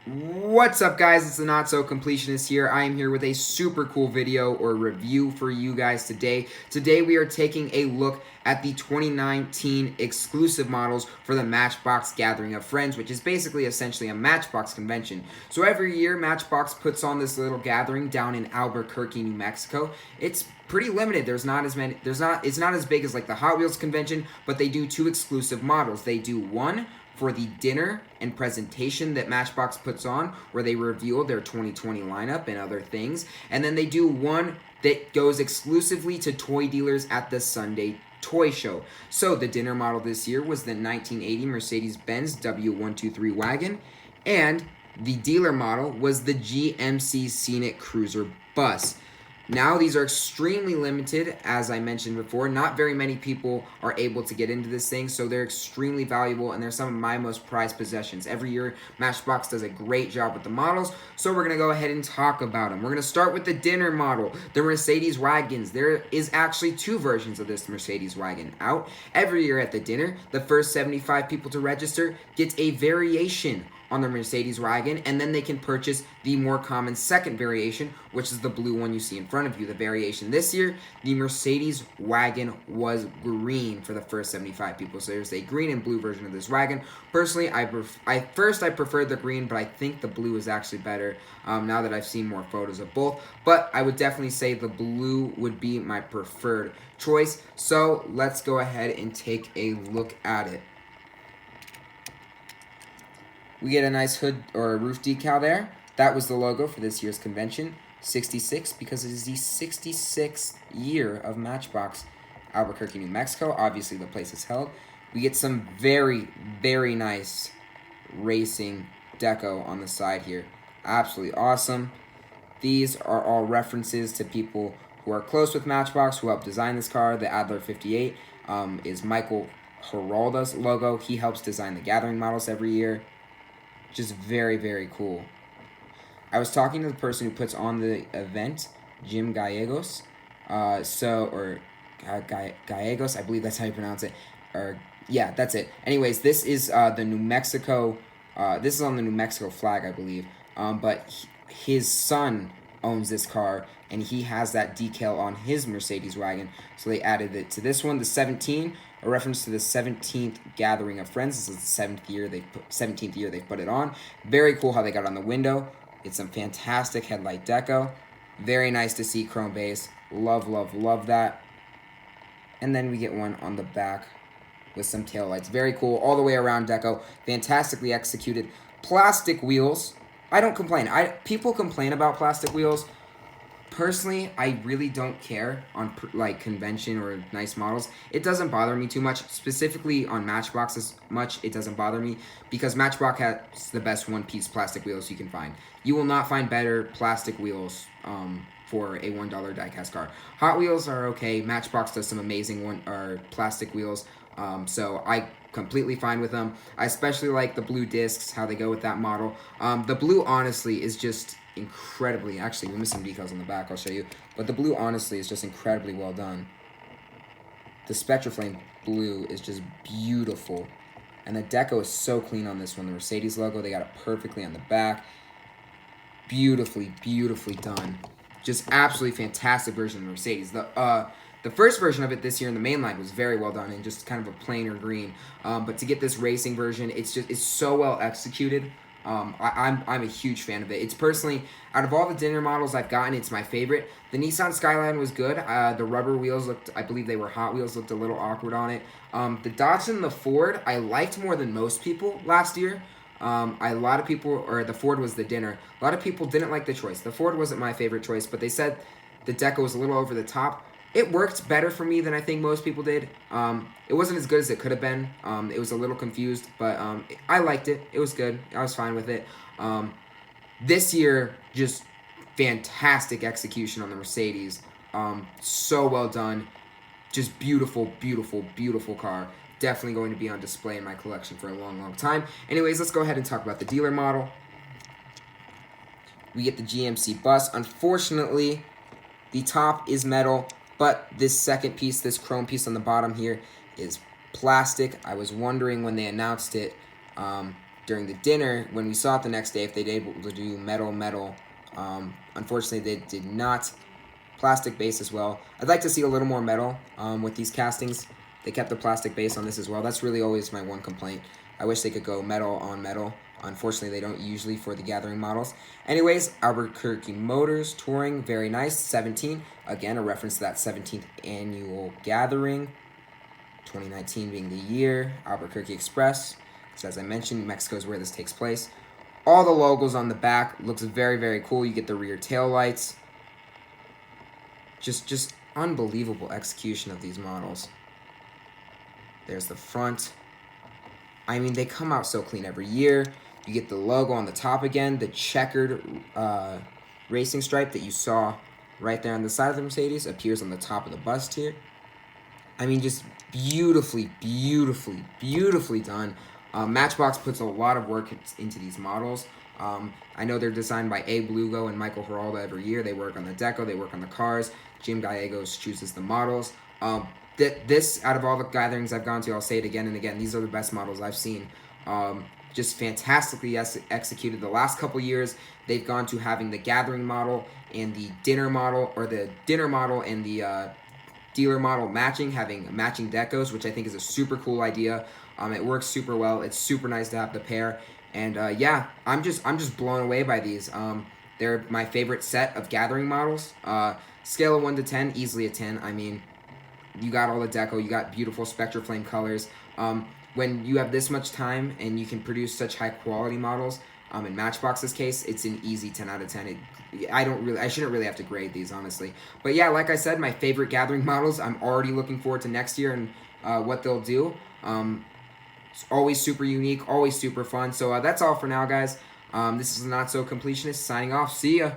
What's up, guys? It's the Not So Completionist here. I am here with a super cool video or review for you guys today. Today we are taking a look at the 2019 exclusive models for the Matchbox Gathering of Friends, which is basically essentially a Matchbox convention. So every year Matchbox puts on this little gathering down in Albuquerque, New Mexico. It's pretty limited. It's not as big as like the Hot Wheels convention, but they do two exclusive models. They do one for the dinner and presentation that Matchbox puts on, where they reveal their 2020 lineup and other things. And then they do one that goes exclusively to toy dealers at the Sunday Toy Show. So the dinner model this year was the 1980 Mercedes-Benz W123 Wagon, and the dealer model was the GMC Scenic Cruiser Bus. Now these are extremely limited, as I mentioned before. Not very many people are able to get into this thing, so they're extremely valuable, and they're some of my most prized possessions. Every year, Matchbox does a great job with the models, so we're going to go ahead and talk about them. We're going to start with the dinner model, the Mercedes Wagons. There is actually two versions of this Mercedes Wagon out. Every year at the dinner, the first 75 people to register gets a variation on the Mercedes Wagon, and then they can purchase the more common second variation, which is the blue one you see in front of you. The variation this year, the Mercedes Wagon was green for the first 75 people. So there's a green and blue version of this wagon. Personally, I preferred the green, but I think the blue is actually better now that I've seen more photos of both. But I would definitely say the blue would be my preferred choice. So let's go ahead and take a look at it. We get a nice hood or roof decal there. That was the logo for this year's convention. 66, because it is the 66th year of Matchbox Albuquerque, New Mexico. Obviously, the place is held. We get some very, very nice racing deco on the side here. Absolutely awesome. These are all references to people who are close with Matchbox, who helped design this car. The Adler 58 is Michael Geralda's logo. He helps design the Gathering models every year. Just very, very cool. I was talking to the person who puts on the event, Jim Gallegos. Gallegos, I believe that's how you pronounce it. Yeah, that's it. Anyways, this is the New Mexico. This is on the New Mexico flag, I believe. But his son owns this car, and he has that decal on his Mercedes wagon. So they added it to this one, the 17. A reference to the 17th Gathering of Friends. This is the 17th year they've put it on. Very cool how they got it on the window. It's some fantastic headlight deco. Very nice to see chrome base. Love, love, love that. And then we get one on the back with some taillights. Very cool. All the way around deco. Fantastically executed. Plastic wheels. I don't complain. People complain about plastic wheels. Personally, I really don't care on like convention or nice models. It doesn't bother me too much. Specifically on Matchbox as much, it doesn't bother me because Matchbox has the best one-piece plastic wheels you can find. You will not find better plastic wheels for a $1 diecast car. Hot Wheels are okay. Matchbox does some amazing plastic wheels. So I completely fine with them. I especially like the blue discs, how they go with that model. The blue honestly is just incredibly, actually we missed some decals on the back, I'll show you, but the blue honestly is just incredibly well done. The Spectraflame blue is just beautiful, and the deco is so clean on this one. The Mercedes logo, they got it perfectly on the back. Beautifully, beautifully done. Just absolutely fantastic version of the Mercedes. The first version of it this year in the main line was very well done and just kind of a plainer green. But to get this racing version, it's so well executed. I'm a huge fan of it. It's personally, out of all the dinner models I've gotten, it's my favorite. The Nissan Skyline was good. The rubber wheels looked, I believe they were Hot Wheels, looked a little awkward on it. The Dodge and the Ford, I liked more than most people last year. A lot of people, or the Ford was the dinner. A lot of people didn't like the choice. The Ford wasn't my favorite choice, but they said the deco was a little over the top. It worked better for me than I think most people did. It wasn't as good as it could have been. It was a little confused, but I liked it. It was good. I was fine with it. This year, just fantastic execution on the Mercedes. So well done. Just beautiful, beautiful, beautiful car. Definitely going to be on display in my collection for a long, long time. Anyways, let's go ahead and talk about the dealer model. We get the GMC bus. Unfortunately, the top is metal, but this second piece, this chrome piece on the bottom here, is plastic. I was wondering when they announced it during the dinner, when we saw it the next day, if they'd able to do metal. Unfortunately, they did not. Plastic base as well. I'd like to see a little more metal with these castings. They kept the plastic base on this as well. That's really always my one complaint. I wish they could go metal on metal. Unfortunately, they don't usually for the Gathering models. Anyways, Albuquerque Motors Touring, very nice. 17, again, a reference to that 17th annual Gathering. 2019 being the year. Albuquerque Express. So as I mentioned, Mexico is where this takes place. All the logos on the back. Looks very, very cool. You get the rear tail lights. Just unbelievable execution of these models. There's the front. I mean, they come out so clean every year. You get the logo on the top again, the checkered racing stripe that you saw right there on the side of the Mercedes appears on the top of the bust here. I mean, just beautifully done. Matchbox puts a lot of work into these models. I know they're designed by Abe Lugo and Michael Geraldo every year. They work on the Deco, they work on the cars. Jim Gallegos chooses the models. This, out of all the gatherings I've gone to, I'll say it again and again, these are the best models I've seen. Just fantastically executed. The last couple years, they've gone to having the Gathering model and the dinner model, or the dinner model and the dealer model matching, having matching decos, which I think is a super cool idea. It works super well. It's super nice to have the pair. And yeah, I'm just blown away by these. They're my favorite set of Gathering models. Scale of 1 to 10, easily a 10. I mean, you got all the deco, you got beautiful Spectraflame colors. When you have this much time and you can produce such high quality models, in Matchbox's case, it's an easy 10 out of 10. I shouldn't really have to grade these, honestly. But yeah, like I said, my favorite Gathering models. I'm already looking forward to next year and what they'll do. It's always super unique, always super fun. So that's all for now, guys. This is Not So Completionist signing off. See ya.